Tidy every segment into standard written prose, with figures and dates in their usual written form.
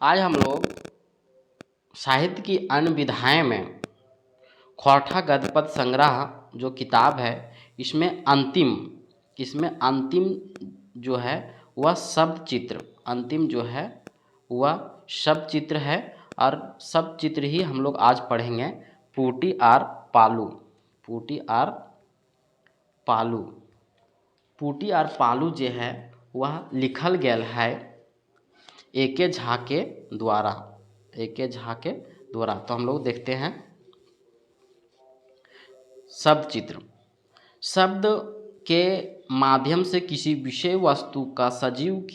आज हम लोग साहित्य की अन्य विधाएं में खौठा गद्यपद संग्रह जो किताब है इसमें अंतिम जो है वह शब्द चित्र अंतिम जो है वह शब्द चित्र है। और शब्द चित्र ही हम लोग आज पढ़ेंगे। पूटी आर पालू पूटी आर पालू पूटी आर पालू जो है वह लिखल गेल है एके झा के द्वारा तो हम लोग देखते हैं शब्द चित्र। शब्द के माध्यम से किसी विषय वस्तु का सजीव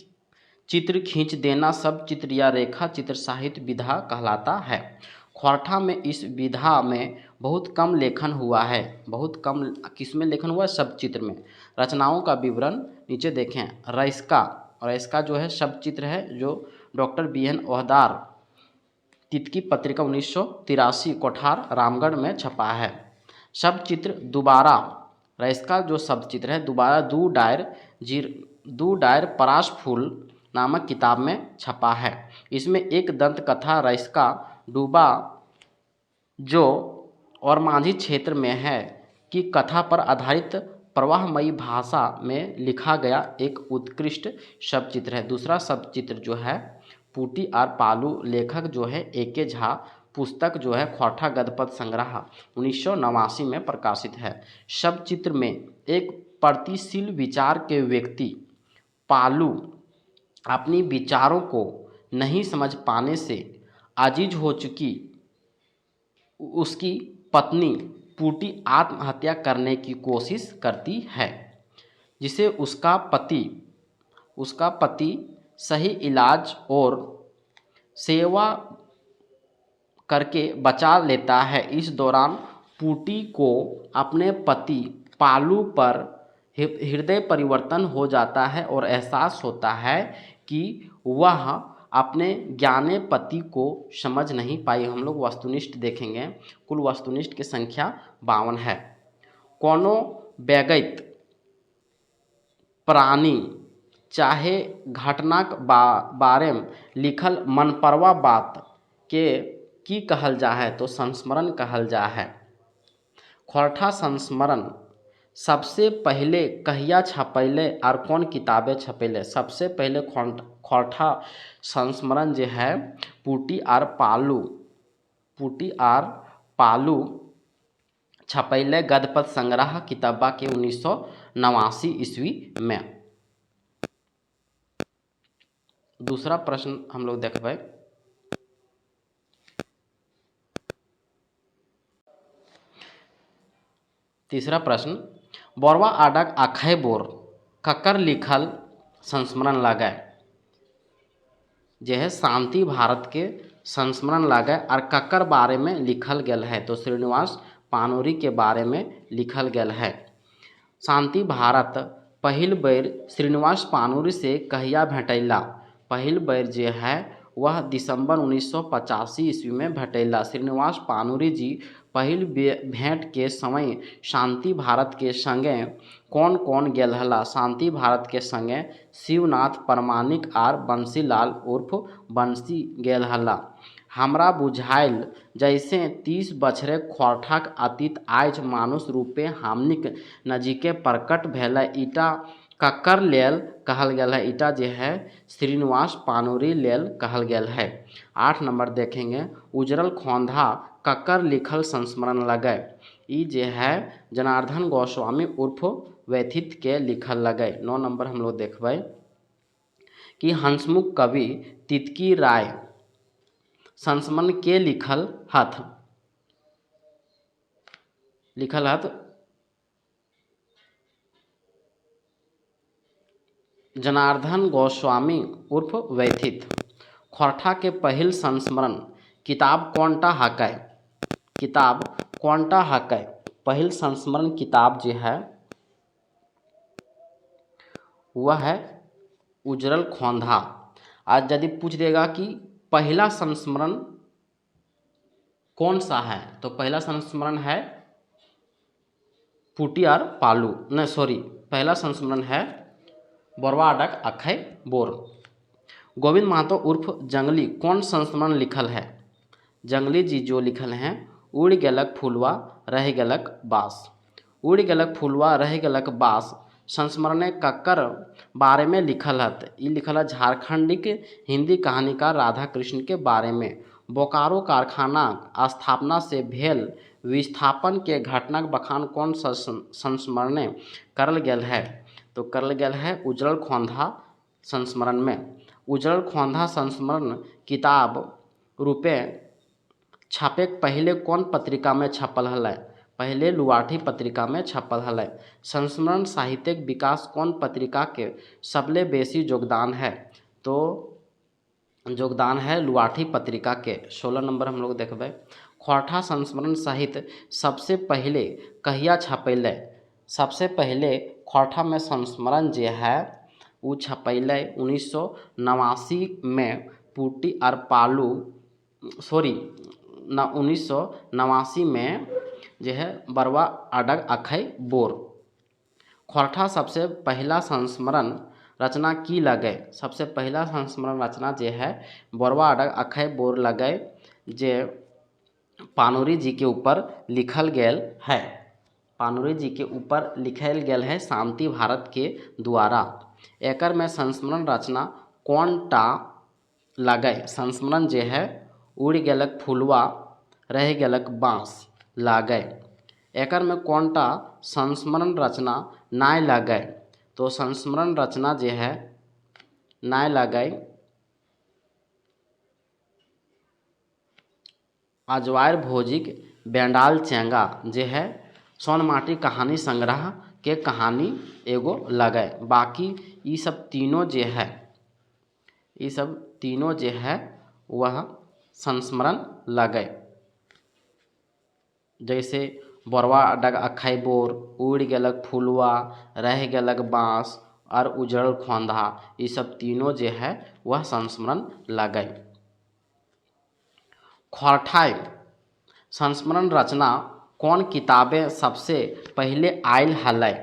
चित्र खींच देना शब्द चित्र या रेखा चित्र साहित्य विधा कहलाता है। खौठा में इस विधा में बहुत कम लेखन हुआ है। बहुत कम किसमें लेखन हुआ है? शब्द चित्र में। रचनाओं का विवरण नीचे देखें। रईस्का जो है शब्द चित्र है जो डॉक्टर BN ओहदार तितकी पत्रिका 1983 कोठार रामगढ़ में छपा है। शब्द चित्र दोबारा रईस्का जो शब्द चित्र है दोबारा दू डायर पराश फूल नामक किताब में छपा है। इसमें एक दंत कथा रईस्का डूबा जो और मांझी क्षेत्र में है की कथा पर आधारित प्रवाहमयी भाषा में लिखा गया एक उत्कृष्ट शब्द चित्र है। दूसरा शब्द चित्र जो है पूटी आर पालू, लेखक जो है एके झा, पुस्तक जो है खौठा गद्यपद संग्रह 1989 में प्रकाशित है। शब्द चित्र में एक प्रगतिशील विचार के व्यक्ति पालू अपनी विचारों को नहीं समझ पाने से आजिज हो चुकी उसकी पत्नी पूटी आत्महत्या करने की कोशिश करती है, जिसे उसका पति सही इलाज और सेवा करके बचा लेता है। इस दौरान पूटी को अपने पति पालू पर हृदय परिवर्तन हो जाता है और एहसास होता है कि वह अपने ज्ञाने पति को समझ नहीं पाई। हम लोग वस्तुनिष्ठ देखेंगे। कुल वस्तुनिष्ठ की संख्या 52 है। कोनो व्यगत प्राणी चाहे घटनाक बारे में लिखल मनपरवा बात के की कहल जा है तो संस्मरण कहल जा है। खौठा संस्मरण सबसे पहले कहिया छपैले और कौन किताबें छपैले? सबसे पहले खौठा संस्मरण जो है पूटी आर पालू छपैले गद्यपद संग्रह किताबा के 1989 ईस्वी में। दूसरा प्रश्न हम लोग देखबे। तीसरा प्रश्न बोरवा आडक आखै बोर ककर लिखल संस्मरण लागे? जो है शांति भारत के संस्मरण लागे और ककर बारे में लिखल गेल है तो श्रीनिवास पानोरी के बारे में लिखल गेल है। शांति भारत पहिल बेर श्रीनिवास पानोरी से कहिया भेटैला? पहिल बेर जो है वह दिसंबर 1985 ईस्वी में भेटैला। श्रीनिवास पानोरी जी पहिल भेंट के समय शांति भारत के संगे कौन कौन गेल हला? शांति भारत के संगे शिवनाथ परमाणिक आर बंसीलाल उर्फ बंसी गेल हला। हमरा बुझाइल जैसे 30 बछरे खौठाक अतीत आज मानुष रूपे हमनिक नजीके प्रकट भेलै। ईटा ककर लेल कहल गेल है? ईटा जो है श्रीनिवास पानोरी लेल कहल गेल है। 8 नंबर देखेंगे। उजरल खोंधा ककर लिखल संस्मरण लगे? ई जे है जनार्दन गोस्वामी उर्फ व्यथित के लिखल लगे। 9 नंबर हम लोग देखबे कि हंसमुख कवि तितकी राय संस्मरण के लिखल हथ? जनार्दन गोस्वामी उर्फ व्यथित। खौठा के पहिल संस्मरण किताब कौनटा हकै? किताब कौनटा हकै? पहिल संस्मरण किताब जो है वह है उजरल खोंधा। आज यदि पूछ देगा कि पहला संस्मरण कौन सा है तो पहला संस्मरण है पूटी आर पालू पहला संस्मरण है बोरवा आडक आखै बोर। गोविंद महतो उर्फ जंगली कौन संस्मरण लिखल है? जंगली जी जो लिखल हैं उड़ गेलक फुलवा रह गेलक बास। उड़ गेलक फुलवा रह गेलक बास संस्मरण कक्कर बारे में लिखल हत। ये लिखल है झारखंडिक हिंदी कहानीकार राधा कृष्ण के बारे में। बोकारो कारखाना स्थापना से भेल विस्थापन के घटनाक बखान कौन संस्मरण करल गेल है? तो करल गेल है उजड़ल खोंधा संस्मरण में। उजड़ल खोंधा संस्मरण किताब रूपे छापे पहले कौन पत्रिका में छपल हलै? पहले लुआठी पत्रिका में छपल हलै। संस्मरण साहित्यिक विकास कौन पत्रिका के सबले बेसी योगदान है? तो योगदान है लुआठी पत्रिका के। 16 नंबर हम लोग देखबै। खोरठा संस्मरण साहित्य सबसे पहले कहिया छपैले? सबसे पहले खोरठा में संस्मरण जे है वो छपैले 1989 में पुटी और पालू 1989 में जो है बरवा अडग अखै बोर। खोरठा सबसे पहला संस्मरण रचना की लगे? सबसे पहला संस्मरण रचना जे है बरवा अडग अखै बोर लगे जे पानुरी जी के ऊपर लिखल गेल है। पानुरी जी के ऊपर लिखल गेल है शांति भारत के द्वारा। एकर में संस्मरण रचना कौन टा लगे? संस्मरण जे है उड़ गेलक फुलवा रह गेलक बाँस लागे। एकर में कौन टा संस्मरण रचना नाय लगे? तो संस्मरण रचना जे है नाय लगे अजवायर भोजिक बेंडाल चेंगा जे है सोनमाटी कहानी संग्रह के कहानी एगो लगे। बाकी ये सब तीनों जे है ये सब तीनों जे है वह संस्मरण लगे। जैसे बोरवा अडग अखै बोर, उड़ गेलक फुलवा, रह गेलक बाँस और उजड़ल खोंधा, ये सब तीनों जे है वह संस्मरण लगे। खोरठा संस्मरण रचना कौन किताबें सबसे पहले आयल हलै?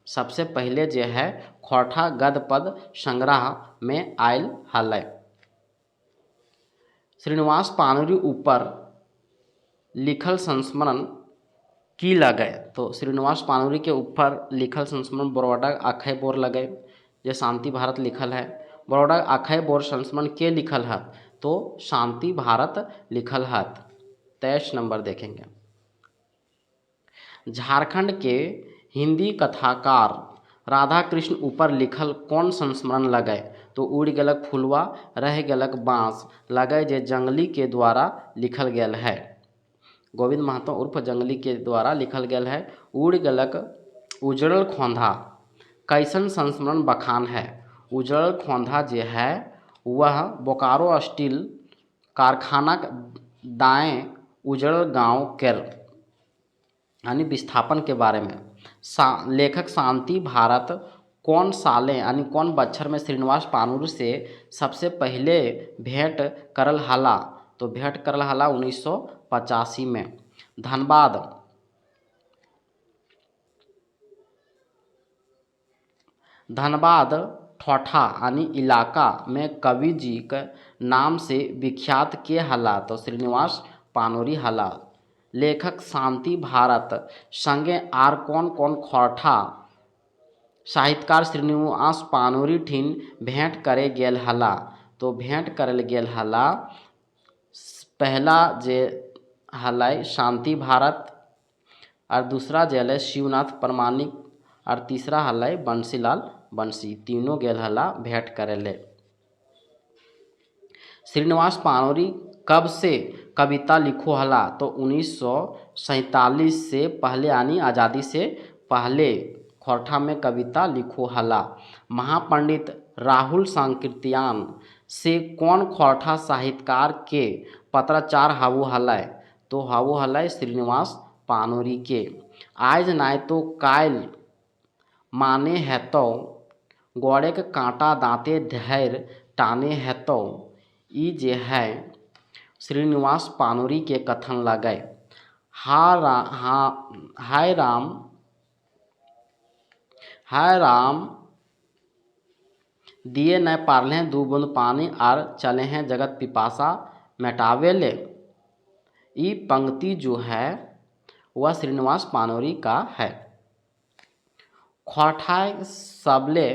सबसे पहले जे है खोरठा गद्य पद संग्रह में आयल हलै। श्रीनिवास पानुरी ऊपर लिखल संस्मरण की लगे? तो श्रीनिवास पानुरी के ऊपर लिखल संस्मरण बरौडा अखै बोर लगे जे शांति भारत लिखल है। बरौडा अखै बोर संस्मरण के लिखल है? तो शांति भारत लिखल है। 23 नंबर देखेंगे। झारखंड के हिंदी कथाकार राधा कृष्ण ऊपर लिखल कौन संस्मरण लगे? तो उड़ गेलक फुलवा रह गेलक बाँस लगे जे जंगली के द्वारा लिखल गेल है। गोविंद महतो उर्फ जंगली के द्वारा लिखल गेल है। उड़ गेलक उजड़ल खोंधा कैसन संस्मरण बखान है? उजड़ल खोंधा जे है वह बोकारो स्टील कारखानाक दाएं उजड़ल गांव केर यानी विस्थापन के बारे में। लेखक शांति भारत कौन साले यानी कौन बच्छर में श्रीनिवास पानुरी से सबसे पहले भेंट करल हला? तो भेंट करल हला 1985 में। धनबाद ठोठा यानी इलाका में कवि जी के नाम से विख्यात के हला? तो श्रीनिवास पानुरी हला। लेखक शांति भारत संगे आर कौन कौन खोरठा साहित्यकार श्रीनिवास पानुरी ठिन भेंट करे गेल हला? तो भेंट करल गेल हला पहला जे हलै शांति भारत और दूसरा जे हलै शिवनाथ प्रमाणिक और तीसरा हलै बंसीलाल बंसी। तीनों गेल हला भेंट करे ले। श्रीनिवास पानुरी कब से कविता लिखो हला? तो 1947 से पहले यानी आज़ादी से पहले खोरठा में कविता लिखो हला। महापंडित राहुल सांकृत्यायन से कौन खोरठा साहित्यकार के पत्राचार हावो हलै? तो हावो हलै श्रीनिवास पानुरी के। आज नाय तो काल माने हेतौ गोड़े के कांटा दाँते धैर्य टाने हेतौ। ई जे है श्रीनिवास पानुरी के कथन लगे। हाय राम दिए न पारले दू बूंद पानी आर चले हैं जगत पिपासा मिटावे ले। ये पंक्ति जो है वह श्रीनिवास पानोरी का है। ख्वाठाय सबले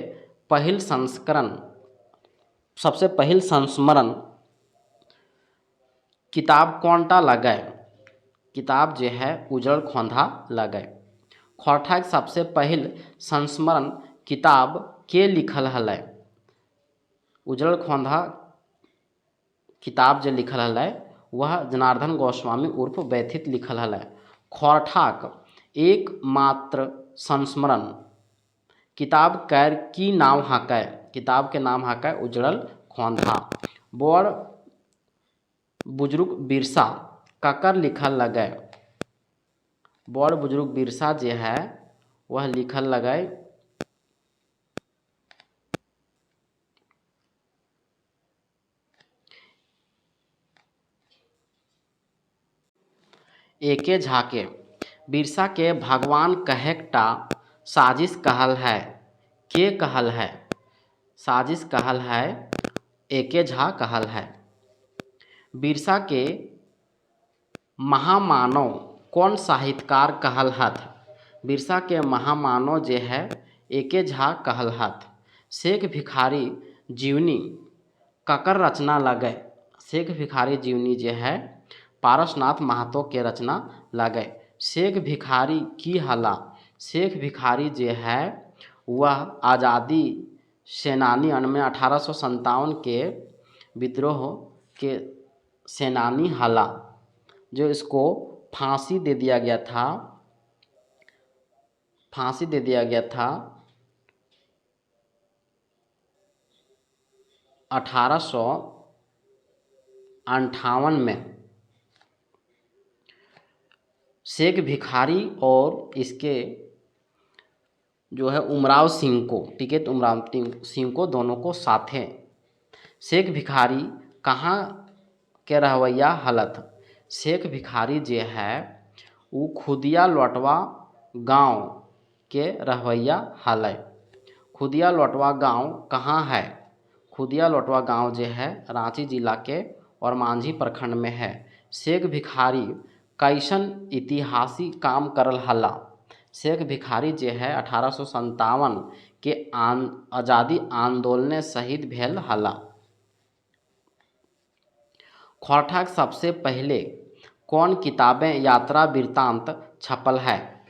पहिल संस्करण सबसे पहिल संस्मरण किताब कौनटा लगे। किताब जो है उजड़ खोंधा लगे। ख्वाठाय सबसे पहिल संस्मरण किताब के लिखल हलै। उजड़ खोंधा किताब जो लिखल हलै वह जनार्दन गोस्वामी उर्फ व्यथित लिखल हलै। ख्वाठाक एकमात्र संस्मरण किताब कैर की नाम हाकै। किताब के नाम हाकै उजड़ल खोंधा। बड़ बुजुर्ग बिरसा ककर लिखल लगे। बड़ बुजुर्ग बिरसा जे है वह लिखल लगे एके झाके। बिरसा के भगवान कहेकटा साजिश कहल है। के कहल है साजिश कहल है एके झा कहल है। बिरसा के महामानव कौन साहित्यकार कहल हथ। बिरसा के महामानव जे है एके झा कहल हथ। शेख भिखारी जीवनी ककर रचना लगे। शेख भिखारी जीवनी जे है पारसनाथ महतो के रचना लगे। शेख भिखारी की हला। शेख भिखारी जे है वह आज़ादी सेनानी में 1857 के विद्रोह के सेनानी हला जो इसको फांसी दे दिया गया था। फांसी दे दिया गया था 1858 में। शेख भिखारी और इसके जो है उमराव सिंह को टिकैत उमराव सिंह को दोनों को साथे। शेख भिखारी कहाँ के रहवैया हलत। शेख भिखारी जे है वो खुदिया लौटवा गांव के रहवैया हलै। खुदिया लौटवा गांव कहाँ है। खुदिया लौटवा गांव जे है रांची जिला के और मांझी प्रखंड में है। शेख भिखारी कैसन इतिहासी काम करल हला। शेख भिखारी जे है 1857 के आज़ादी आंदोलन शहीद भेल हला। ख्वाठाक सबसे पहले कौन किताबें यात्रा वृत्तांत छपल है।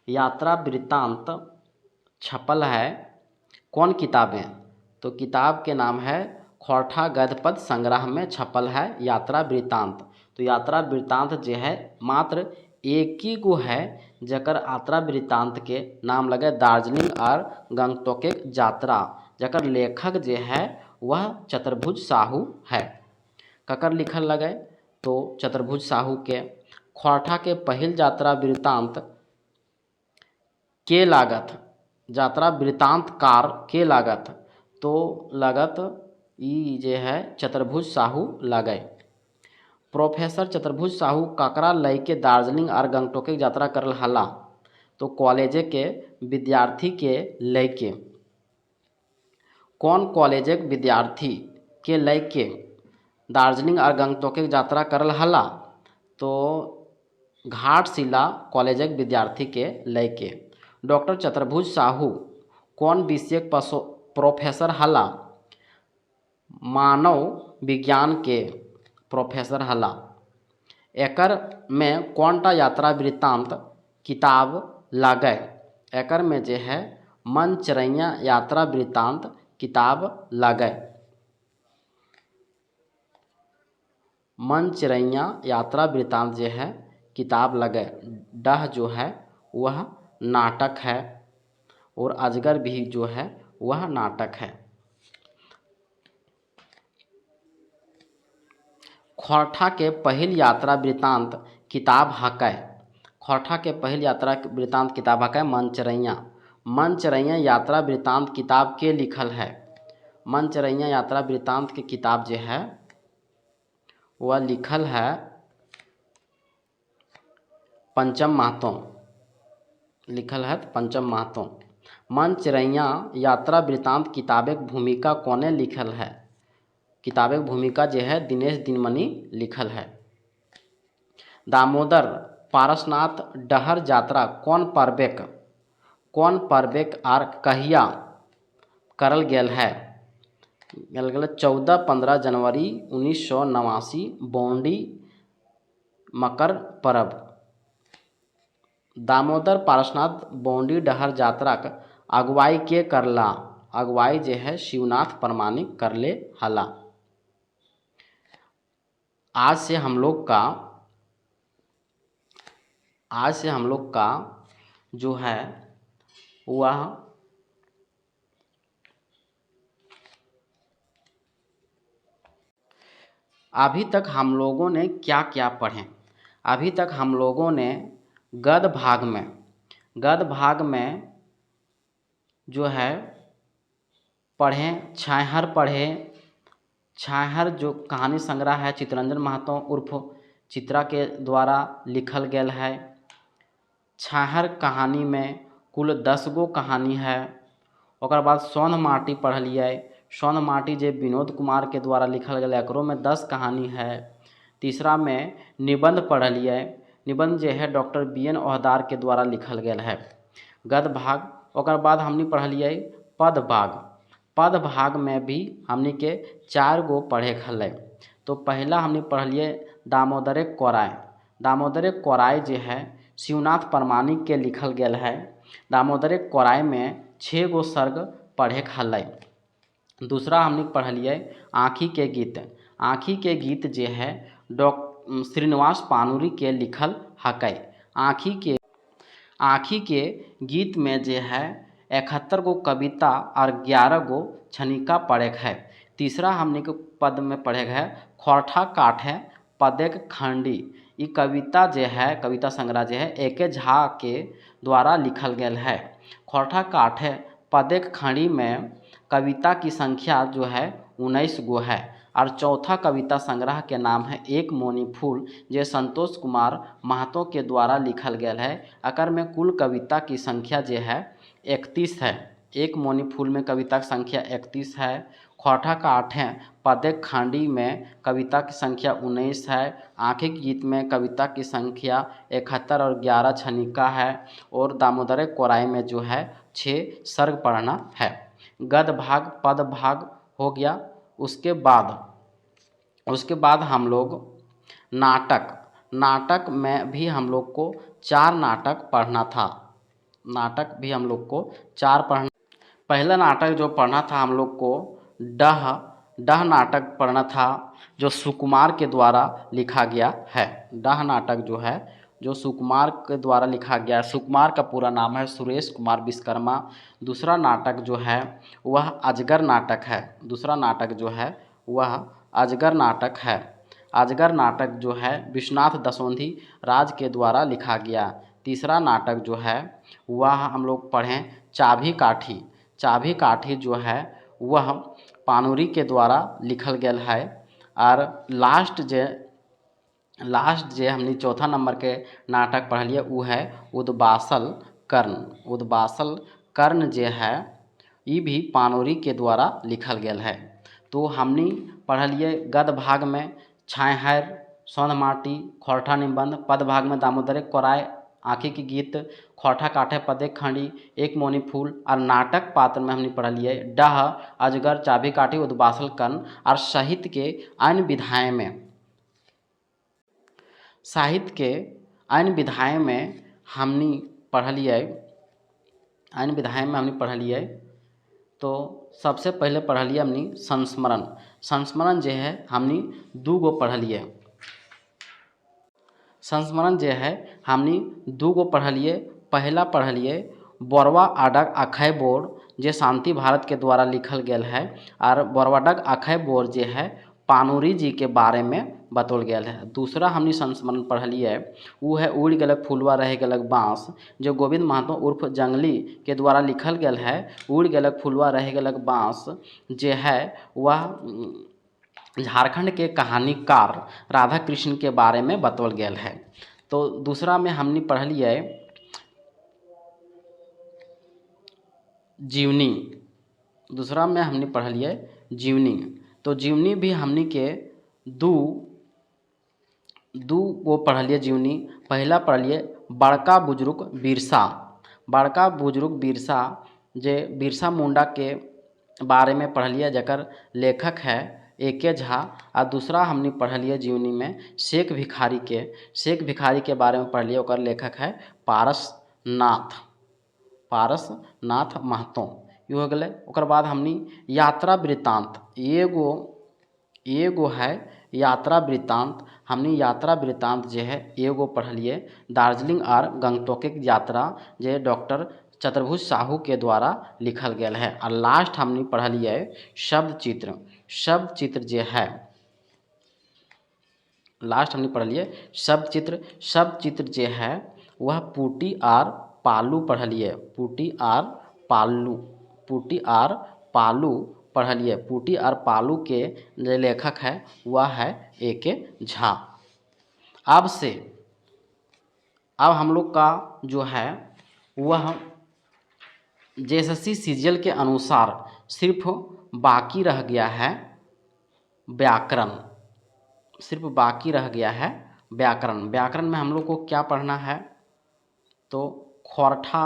यात्रा वृत्तांत छपल है कौन किताबें। तो किताब के नाम है ख्वाठा गद्यपद संग्रह में छपल है यात्रा वृत्तांत। तो यात्रा वृत्तांत जो है मात्र एक ही गो है जकर यात्रा वृत्तांत के नाम लगे दार्जिलिंग और गंगटोक यात्रा। जकर लेखक जो है वह चतुर्भुज साहू है। ककर लिखल लगे तो चतुर्भुज साहू के। ख्वाठा के पहिल यात्रा वृत्तांत के लागत। यात्रा वृत्तांतकार के लागत तो लागत ई जे है चतुर्भुज साहू लगे। प्रोफेसर चतुर्भुज साहू ककरा लय के दार्जिलिंग और गंगटोक यात्रा करल हला। तो कॉलेज के विद्यार्थी के लय के। कौन कॉलेज के विद्यार्थी के लय के दार्जिलिंग और गंगटोक यात्रा करल हला। तो घाटशिला कॉलेज के विद्यार्थी के लय के। डॉक्टर चतुर्भुज साहू कौन विषय प्रोफेसर हला। मानव विज्ञान के प्रोफेसर हला। एकर में कौनटा यात्रा वृत्तांत किताब लगे। एकर में जे है मनचरैया यात्रा वृत्तांत किताब लगे। मनचरैया यात्रा वृत्तांत जो है किताब लगे। डह जो है वह नाटक है और अजगर भी जो है वह नाटक है। ख्वाठा के पहिल यात्रा वृत्तांत किताब हकै। ख्वाठा के पहिल यात्रा वृत्तांत किताब हकै मनचरैया। मनचरैया यात्रा वृत्तांत किताब के लिखल है। मनचरैया यात्रा वृत्तांत के किताब जो है वह लिखल है पंचम महतो। लिखल है पंचम महतो। मनचिरैया यात्रा वृत्तांत किताबेक भूमिका कोने लिखल है? किताबेक भूमिका जो है दिनेश दिनमणि लिखल है। दामोदर पारसनाथ डहर यात्रा कौन पर्वेक आर कहिया करल गेल है? 14-15 जनवरी 1989 बौंडी मकर परब। दामोदर पारसनाथ बौंडी डहर यात्राक अगुवाई के करला? अगुवाई जो है शिवनाथ परमानिक करले हला। आज से हम लोग का जो है वह अभी तक हम लोगों ने क्या क्या पढ़े? अभी तक हम लोगों ने गद्य भाग में जो है पढ़े छाहर जो कहानी संग्रह है चित्तरंजन महतो उर्फ चित्रा के द्वारा लिखल गेल है। छाहर कहानी में कुल 10 गो कहानी है। ओकर बाद सोन माटी पढ़लिए। सोन माटी जे विनोद कुमार के द्वारा लिखल गेल एकरो में 10 कहानी है। तीसरा में निबंध पढ़लिए। निबंध जे है डॉक्टर BN ओहदार के द्वारा लिखल गेल है। गद्य भाग। ओकर बाद हमने पढ़लिए पद भाग में भी हमने के 4 गो पढ़े खले। तो पहला हमने पढ़लिए दामोदरे कोराय जे है शिवनाथ परमानिक के लिखल गेल है। दामोदरे कोराय में 6 गो सर्ग पढ़े खले। दूसरा हमने पढ़लिए आँखी के गीत जे है श्रीनिवास पानुरी के लिखल हकै। आँखी के गीत में जे है 71 गो कविता और 11 गो छनिका पढ़े है। तीसरा हमने के पद में पढ़े है खोरठा काठे पदेक खंडी। ये कविता जे है कविता संग्रह जे है एके झा के द्वारा लिखल गेल है। खोरठा काठे पदेक खंडी में कविता की संख्या जो है 19 गो है। और चौथा कविता संग्रह के नाम है एक मोनी फूल जे संतोष कुमार महतो के द्वारा लिखल गेल है। अकर में कुल कविता की संख्या जे है 31 है। एक मोनी फूल में कविता की संख्या 31 है। खोरठा काठे पदेक खंडी में कविता की संख्या 19 है। आँखी के गीत में कविता की संख्या 71 और 11 छनिका है। और दामोदरे कोराय में जो है 6 सर्ग पढ़ना है। गद्य भाग पद भाग हो गया। उसके बाद हम लोग नाटक में भी हम लोग को 4 नाटक पढ़ना था। पहला नाटक जो पढ़ना था हम लोग को डह नाटक पढ़ना था जो सुकुमार के द्वारा लिखा गया है। डह नाटक जो है जो सुकुमार के द्वारा लिखा गया है। सुकुमार का पूरा नाम है सुरेश कुमार विश्वकर्मा। दूसरा नाटक जो है वह अजगर नाटक है। अजगर नाटक जो है विश्वनाथ दसोंधी राज के द्वारा लिखा गया। तीसरा नाटक जो है वह हम लोग पढ़ें चाभी काठी जो है वह पानुरी के द्वारा लिखल गेल है। और लास्ट जे हमने चौथा नंबर के नाटक पढ़लिए वो है उद्बासल कर्ण जे है ये भी पानुरी के द्वारा लिखल गेल है। तो हमने पढ़लिए गद्य भाग में छाहर सोन माटी खोरठा निबंध। पद भाग में दामोदरे कोराय आँखी के गीत खोरठा काठे पदेक खंडी एक मोनी फूल। और नाटक पात्र में हमने पढ़लिए डह अजगर चाभी काठी उद्बासल कर्ण। और साहित्य के अन्य विधाएं में हमने पढ़लिए तो सबसे पहले पढ़लिए हमने संस्मरण जे है हमने 2 गो पढ़लिए। पहला पढ़लिए बोरवा अडग अखय बोर जे शांति भारत के द्वारा लिखल गेल है। और बोरवाडग अखय बोर जे है पानुरी जी के बारे में बतौल गेल है। दूसरा हमने संस्मरण पढ़लिए वो है उड़ गेलक फुलवा रह गेलक बाँस जो गोविंद महतो उर्फ जंगली के द्वारा लिखल गेल है। उड़ गेलक फुलवा रह गेलक बाँस जे है वह झारखंड के कहानीकार राधा कृष्ण के बारे में बतौल गेल है। तो दूसरा में हमने पढ़लिए जीवनी, दूसरा में हमने पढ़ लिया जीवनी। तो जीवनी भी हमने के दू वो पढ़ लिए जीवनी। पहला पढ़ लिए बड़का बुजुर्ग बिरसा। बड़का बुजुर्ग बिरसा जे बिरसा मुंडा के बारे में पढ़ लिया, जकर लेखक है एके झा। और दूसरा हमने पढ़ लिया जीवनी में शेख भिखारी के बारे में पढ़ लिया, ओकर लेखक है पारसनाथ महतो। ये हो गए। ओकर बाद हमने यात्रा वृत्तांत, एगो है यात्रा वृत्तांत। हमने यात्रा वृत्तांत जो है एगो पढ़ लिए, दार्जिलिंग और गंगटोक की यात्रा जो डॉक्टर चतुर्भुज साहू के द्वारा लिखल गया है। और लास्ट हमने पढ़ लिया है शब्द चित्र जो है, लास्ट हमने पढ़ लिए शब्द चित्र जो है वह पुटी और पालू पढ़ लिए। पुटी और पालू पढ़ लिए। पुटी और पालू के जो लेखक है वह है एके झा। अब हम लोग का जो है वह जेएसएससी सीजीएल के अनुसार सिर्फ बाकी रह गया है व्याकरण। व्याकरण में हम लोग को क्या पढ़ना है, तो खोरठा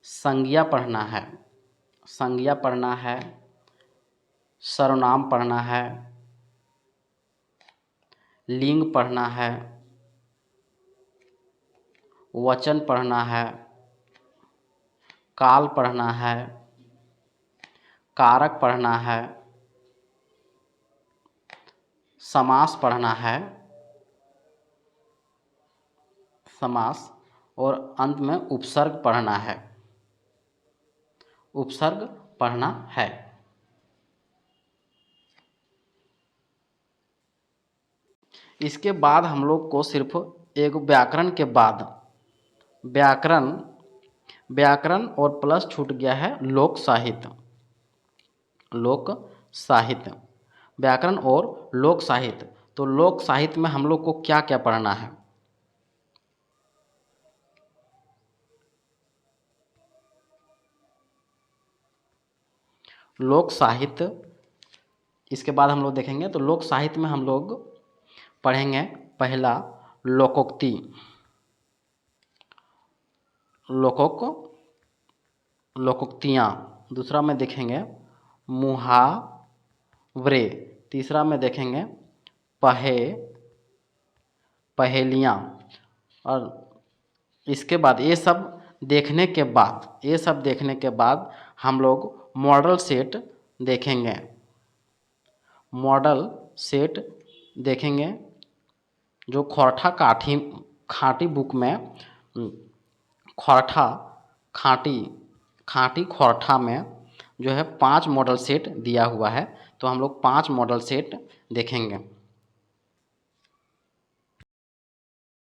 संज्ञा पढ़ना है, सर्वनाम पढ़ना है, लिंग पढ़ना है, वचन पढ़ना है, काल पढ़ना है, कारक पढ़ना है, समास पढ़ना है, और अंत में उपसर्ग पढ़ना है। इसके बाद हम लोग को सिर्फ एक व्याकरण के बाद व्याकरण और प्लस छूट गया है लोक साहित्य। व्याकरण और लोक साहित्य। तो लोक साहित्य में हम लोग को क्या क्या पढ़ना है, लोक साहित्य इसके बाद हम लोग देखेंगे। तो लोक साहित्य में हम लोग पढ़ेंगे पहला लोकोक्तियाँ, दूसरा में देखेंगे मुहावरे, तीसरा में देखेंगे पहेलियाँ। और इसके बाद ये सब देखने के बाद हम लोग मॉडल सेट देखेंगे जो खोरठा खाटी बुक में खाटी खोरठा में जो है 5 मॉडल सेट दिया हुआ है। तो हम लोग 5 मॉडल सेट देखेंगे।